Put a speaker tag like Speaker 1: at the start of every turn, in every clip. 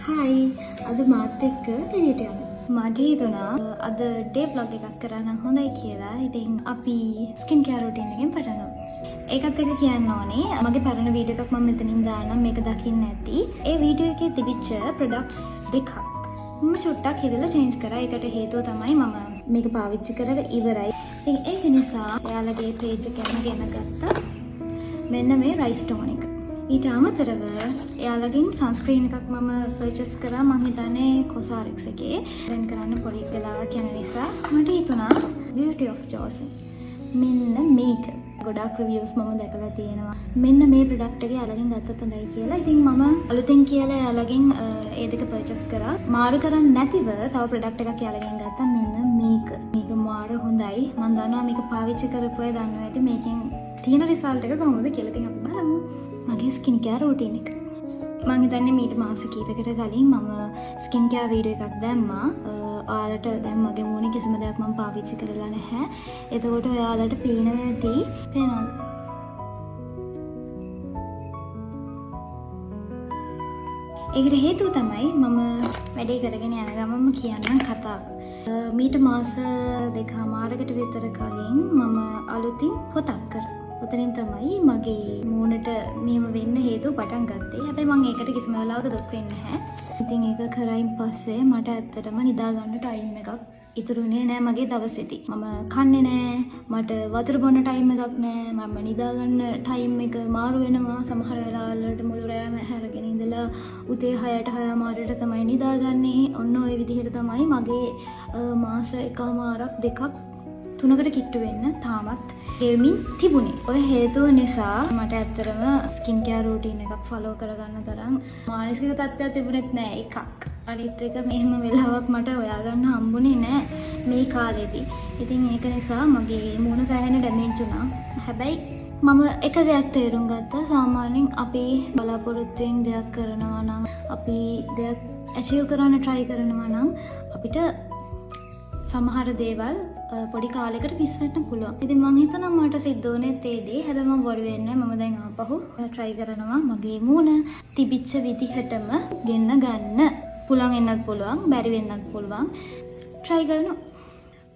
Speaker 1: Hi, අද මාත් එක්ක එළියට යමු. මට හිතුණා අද ඩේ බ්ලොග් එකක් කරන්න හොඳයි කියලා. ඉතින් අපි ස්කින් කෙයාර් රූටින් එකෙන් පටන් ගමු. ඒකත් එක්ක කියන්න ඕනේ මගේ පරණ වීඩියෝ එකක් මම මෙතනින් දාන්නම් මේක දකින්න ඇති. ඒ වීඩියෝ එකේ තිබිච්ච ප්‍රොඩක්ට්ස් දෙකක් මම චුට්ටක් හිතලා චේන්ජ් කරා. ඒකට හේතුව තමයි මම මේක පාවිච්චි කරලා ඉවරයි. ඉතින් ඒක නිසා එයාලගේ පේජ් එක ගෙන ගත්තා. මෙන්න මේ රයිස් ටෝන් එක. ඊට අමතරව එයාලගෙන් සන්ස්ක්‍රීන් එකක් මම පර්චේස් කරා. මම හිතන්නේ කොසාරික්ස් එකේ වෙන් කරන්න පොඩි වෙලාවක් යන නිසා මට හිතුණා Beauty of Joseon මෙන්න මේක ගොඩාක් රිවිව්ස් මම දැකලා තියෙනවා. මෙන්න මේ ප්‍රොඩක්ට් එක එයාලගෙන් ගත්තොත් හොඳයි කියලා. ඉතින් මම අලුතෙන් කියලා එයාලගෙන් ඒ දෙක පර්චේස් කරා. මාරු කරන්නේ නැතිව තව ප්‍රොඩක්ට් එකක් එයාලගෙන් ගත්තා. මෙන්න මේක. මේක මාරු හොඳයි. මම දන්නවා මේක පාවිච්චි කරපු අය දන්නවා ඇති මේකෙන් තියෙන රිසල්ට් එක කොහොමද කියලා. ඉතින් අපි බලමු. මගේ ස්කින් කෙයාර් රූටින් එක. මම හිතන්නේ මීට මාස කිහිපයකට කලින් මම ස්කින් කෙයාර් වීඩියෝ එකක් දැම්මා. ඔයාලට දැන් මගේ මූණේ කිසිම දෙයක් මම පාවිච්චි කරලා නැහැ. එතකොට ඔයාලට පේනවදී පේනවද? ඒකට හේතුව තමයි මම වැඩේ කරගෙන යන ගමන්ම කියන්නම් කතාව. මීට මාස දෙකමාරකට විතර කලින් මම අලුතින් පොතක් කරා. උතනින් තමයි මගේ මූණට මෙහෙම වෙන්න හේතුව පටන් ගත්තේ. හැබැයි මම ඒකට කිසිම වෙලාවක දුක් වෙන්නේ නැහැ. ඉතින් ඒක කරයින් පස්සේ මට ඇත්තටම නිදා ගන්න ටයිම් එකක් ඉතුරුනේ නෑ මගේ දවසේදී. මම කන්නේ නෑ, මට වතුර බොන්න ටයිම් එකක් නෑ, මම නිදා ගන්න ටයිම් එක මාරු වෙනවා. සමහර වෙලාවලට මුළු රෑම හැරගෙන ඉඳලා උදේ 6ට 6:00 තමයි නිදාගන්නේ. ඔන්න ඔය විදිහට තමයි මගේ මාස එකමාරක් දෙකක් තුනකට කිට්ටු වෙන්න තාමත් ගෙමින් තිබුණේ. ඔය හේතුව නිසා මට ඇත්තරම ස්කින් කෙයාර් රූටින් එකක් ෆලෝ කරගන්න තරම් මානසික තත්ත්වයක් තිබුණෙත් නෑ එකක්. අනිත් එක මෙහෙම වෙලාවක් මට හොයාගන්න හම්බුනේ නෑ මේ කාලෙදී. ඉතින් ඒක නිසා මගේ මූණ සෑහෙන ඩැමේජ් වුණා. හැබැයි මම එක දෙයක් තේරුම් ගත්තා. සාමාන්‍යයෙන් අපි බලාපොරොත්තුෙන් දෙයක් කරනවා නම්, අපි දෙයක් ඇචීව් කරන්න try කරනවා නම් අපිට සමහර දේවල් පොඩි කාලයකට මිස් වෙන්න පුළුවන්. ඉතින් මම හිතනවා මට සිද්ධ වුණේ ඒ දේ. හැබැයි මම බොරු වෙන්නේ මම දැන් ආපහු try කරනවා මගේ මූණ තිබිච්ච විදිහටම ගෙන්න ගන්න. පුළුවන් වෙන්නත් පුළුවන්, බැරි වෙන්නත් පුළුවන්. try කරනවා.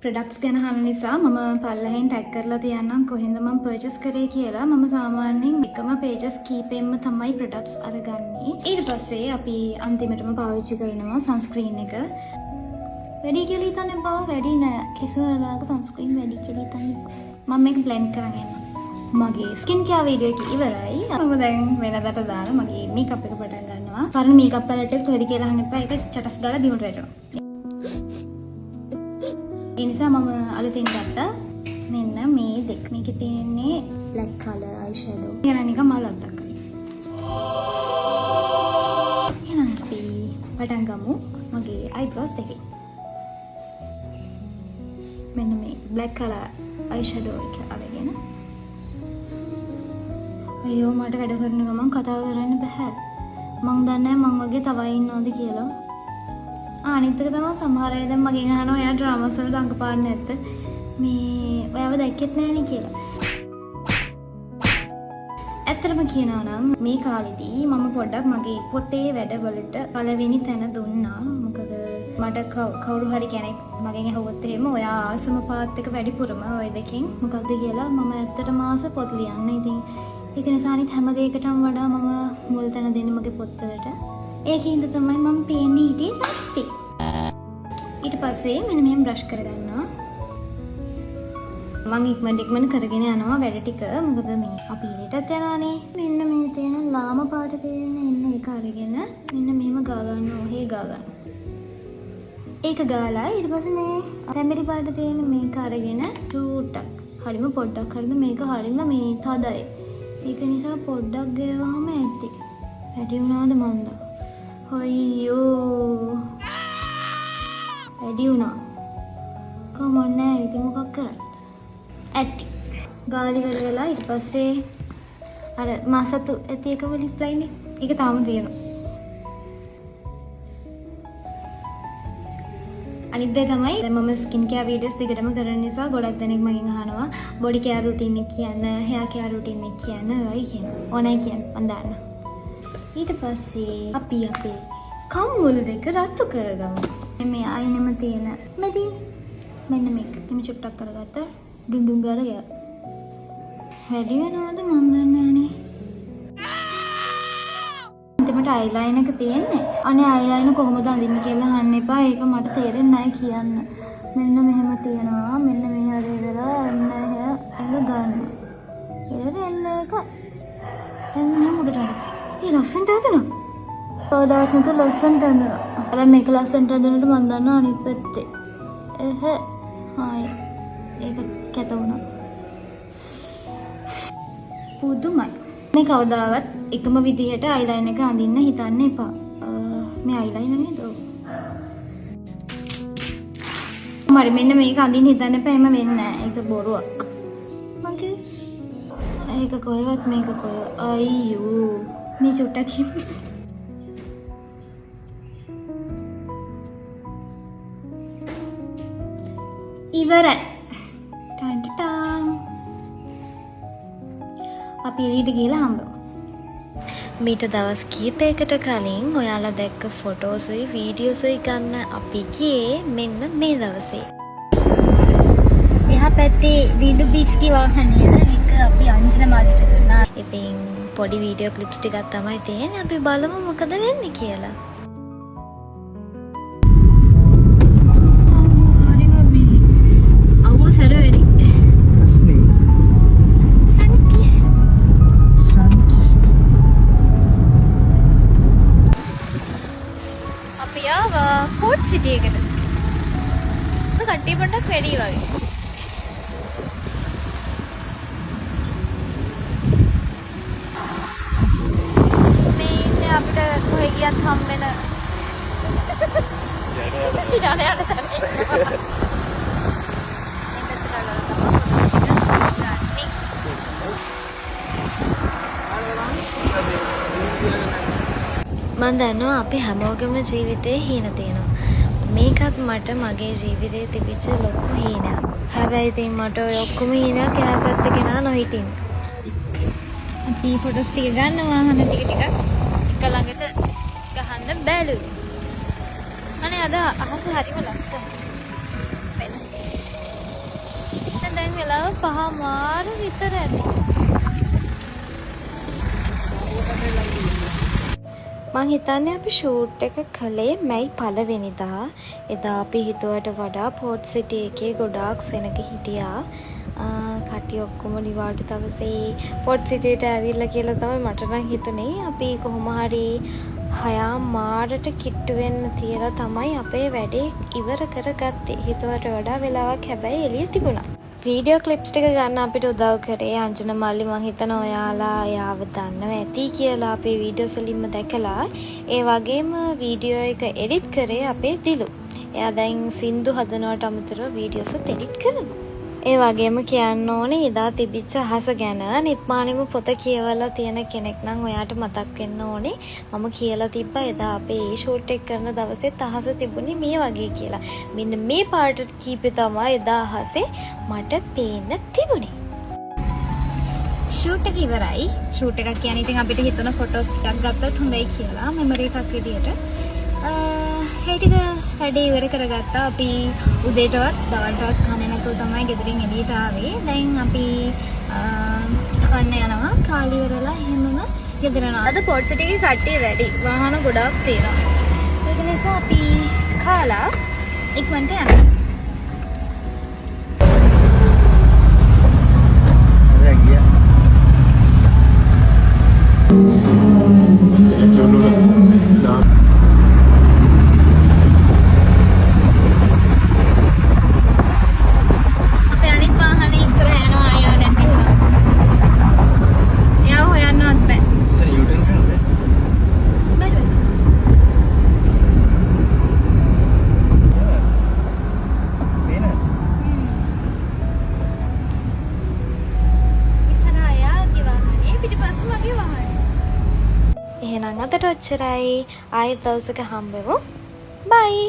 Speaker 1: ප්‍රොඩක්ට්ස් ගැන අහන නිසා මම පල්ලෙහෙන් ටැග් කරලා තියන්නම් කොහෙන්ද මම පර්චේස් කරේ කියලා. මම සාමාන්‍යයෙන් එකම පේජස් කීපෙන්ම තමයි ප්‍රොඩක්ට්ස් අරගන්නේ. ඊට පස්සේ අපි අන්තිමටම පාවිච්චි කරනවා සන්ස්ක්‍රීන් එක. වැඩි කියලා හිතන්න එපා. වැඩි නෑ. කිසිම වෙලාවක සන්ස්ක්‍රීන් වැඩි කියලා හිතන්න එපා. මම මේක බ්ලෙන්ඩ් කරගෙන යනවා. මගේ ස්කින් කෙයාර් වීඩියෝ එක ඉවරයි. මම දැන් වෙනදාට දාන මගේ මේකප් එක පටන් ගන්නවා. පරණ මේකප් පැලට් එක වැඩි කියලා අහන්න එපා. ඒක චටස් ගාලා බිමට වැටෙනවා. ඒ නිසා මම අලුතින් ගත්තා මෙන්න මේ දෙක. මේකේ තියෙන්නේ black color eyeshadow. කියන එක මලත්තක්. එහෙනම් අපි පටන් ගමු මගේ eyebrows දෙකේ. මෙන්න මේ black color eyeshadow එක අරගෙන. අයියෝ මට වැඩ කරන ගමන් කතා කරන්න බෑ. මං දන්නේ මං වගේ තව ඉන්නවද කියලා. අනිත් එක තමයි සමහර අය දැන් මගෙන් අහනවා එයා ඩ්‍රාමාස් වල රංගපාන්නේ නැද්ද? මේ ඔයාව දැක්කෙත් නෑනේ කියලා. ඇත්තටම කියනවා නම් මේ කාලෙදී මම පොඩ්ඩක් මගේ පොතේ වැඩවලට පළවෙනි තැන දුන්නා. මොකද මට කවුරු හරි කෙනෙක් මගෙන් අහුවොත් එහෙම ඔයා ආසම පාත් එක වැඩිපුරම ওই දෙකෙන් මොකක්ද කියලා මම ඇත්තටම ආස පොත් ලියන්න. ඉතින් ඒක නිසා අනිත් හැම දෙයකටම වඩා මම මුල් තැන දෙන්නේ මගේ පොත්වලට. ඒකින්ද තමයි මම පේන්නේ හිටියේ නැත්තේ. ඊට පස්සේ මෙන්න මෙහෙම බ්‍රෂ් කරගන්නවා. මම ඉක්මනට කරගෙන යනවා වැඩ ටික. මොකද මේ අපි ඊටත් යනවානේ. මෙන්න මේ තියෙන ලාම පාට තියෙන එන්න ඒක අරගෙන මෙන්න මෙහෙම ගා ගන්නවා. ඔහේ ගා ගන්න. ඒක ගාලා ඊට පස්සේ මේ තැඹිලි පාට තියෙන මේක අරගෙන චූට්ටක් හරිම පොඩ්ඩක් හරිද මේක හරිම මේ තදයි. ඒක නිසා පොඩ්ඩක් ගේවහම ඇති. වැඩි වුණාද මන්ද? අයියෝ. වැඩි වුණා. කොහොම නැහැ ඉතින් මොකක් කරන්නේ? ඇටි. ගාලි වල වෙලා ඊට පස්සේ අර මාසතු ඇති එකම ලිප් ලයින් එක. ඒක තාම තියෙනවා. අනිත් දේ තමයි දැන් මම ස්කින් කෙයාර් වීඩියෝස් දිගටම කරන නිසා ගොඩක් දෙනෙක් මගෙන් අහනවා බොඩි කෙයාර් රූටින් එක කියන්න, හෙයාර් කෙයාර් රූටින් එක කියන්න, ඔයයි කියනවා. ඕනයි කියන්න මම දාන්න. ඊට පස්සේ අපි අපේ කම්මුල දෙක රත්තු කරගමු. මේ ආයෙනම තියෙන මෙදින් මෙන්න මේක. එමෙ චුට්ටක් කරගත්ත ඩුඩුම් ගාලා ගියා. වැඩි වෙනවද මන් දන්නේ නෑනේ. අන්තිමට අයිලයින් එක තියෙන්නේ. අනේ අයිලයින් කොහොමද අඳින්නේ කියලා අහන්න එපා. ඒක මට තේරෙන්නේ නැහැ කියන්න. මෙන්න මෙහෙම තියනවා. මෙන්න මේ හරිය කරලා එන්න ඒක ගන්න. ඊට එන්න එක එන්න මුඩට අර. ඒ ලස්සනට හදනවා. කවදාවත් නැතු ලස්සනට හදනවා. හැබැයි මේක ලස්සනට හදනකොට මන් දන්නවා අනිත් පැත්තේ. හායි. ඒක කැත වුණා. පුදුමයි. මේ කවදාවත් එකම විදිහට අයිලයින් එක අඳින්න හිතන්න එපා. මේ අයිලයින් නේද? මට මෙන්න මේක අඳින්න හිතන්න එපා. එහෙම වෙන්නේ නැහැ. ඒක බොරුවක්. මගේ ඒක කොහෙවත් මේක කොහෙ අයියෝ මේ චුට්ටක් ඉවරයි. ටන්ටටා අපි එළියට ගිහලා හම්බෙමු.
Speaker 2: මීට දවස් කීපයකට කලින් ඔයාලා දැක්ක ෆොටෝසුයි වීඩියෝසුයි ගන්න අපි ගියේ මෙන්න මේ දවසේ.
Speaker 1: එහා පැත්තේ දීදු බීච්ගේ වාහනය එක අපි අංජන මාලිට දුන්නා.
Speaker 2: ඉතින් පොඩි වීඩියෝ ක්ලිප්ස් ටිකක් තමයි තියෙන්නේ. අපි බලමු මොකද වෙන්නේ කියලා.
Speaker 1: පෝට් සිටි එකට. කට්ටිය පොඩ්ඩක් වැඩි වගේ. මේ ඉන්නේ අපිට කොහෙ ගියත් හම්බෙන
Speaker 2: මම දන්නවා අපි හැමෝගෙම ජීවිතේ හීන තියෙනවා. මේකත් මට මගේ ජීවිතේ තිබිච්ච ලොකු හීනයක්. හැබැයි ඉතින් මට ඔය ඔක්කොම හීනයක් එහා පැත්තේ කෙනා නොහිටින්.
Speaker 1: අපි ෆොටෝස් ටික ගන්නවා වාහන ටික ළඟට ගහන්න බැලු. අනේ අද අහස හරිම ලස්සනයි. දැන් වෙලාව 5:00 විතර ඇති.
Speaker 2: මං හිතන්නේ අපි ෂූට් එක කළේ මැයි පළවෙනිදා. එදා අපි හිතුවට වඩා පෝට් සිටි එකේ ගොඩාක් සෙනග හිටියා. කට්ටිය ඔක්කොම නිවාඩු දවසේ පෝට් සිටියට ඇවිල්ලා කියලා තමයි මට නම් හිතුනේ. අපි කොහොම හරි 6:00ට කිට්ටු වෙන්න තියලා තමයි අපේ වැඩේ ඉවර කරගත්තේ. හිතුවට වඩා වෙලාවක් හැබැයි එළිය තිබුණා. වීඩියෝ ක්ලිප්ස් ටික ගන්න අපිට උදව් කරේ අංජන මල්ලි. මං හිතනවා ඔයාලා එයාව දන්නව ඇති කියලා අපේ වීඩියෝස් වලින්ම දැකලා. ඒ වගේම වීඩියෝ එක එඩිට් කරේ අපේ දිලු. එයා දැන් සින්දු හදනවට අමතරව වීඩියෝස් එඩිට් කරනවා. ඒ වගේම කියන්න ඕනේ එදා තිබිච්ච අහස ගැන. නිර්මාණෙම පොත කියවලා තියෙන කෙනෙක් නම් ඔයාට මතක් වෙන්න ඕනේ. මම කියලා තිබ්බා එදා අපේ ඒ ෂූට් එක කරන දවසෙත් අහස තිබුණේ මේ වගේ කියලා. මෙන්න මේ පාට කීපේ තමයි එදා අහසේ මට පේන්න තිබුණේ.
Speaker 1: ෂූට් එක ඉවරයි. ෂූට් එකක් කියන්නේ ඉතින් අපිට හිතුණ ෆොටෝස් ටිකක් ගත්තොත් හොඳයි කියලා මෙමරි එකක් විදියට. ඒ ටික වැඩේ ඉවර කරගත්තා. අපි උදේටවත් දවල්ටවත් කන්නේ නැතුව තමයි ගෙදරින් එළියට ආවේ. දැන් අපි කන්න යනවා. කාලි ඉවරලා එහෙමම ගෙදර යනවා. අද පෝට් සිටි එකේ කට්ටිය වැඩි. වාහන ගොඩාක් තියෙනවා. ඒක නිසා අපි කාලා ඉක්මනට යනවා.
Speaker 2: එහෙනම් අදට ඔච්චරයි. ආයෙත් දවසක හම්බෙමු. බයි.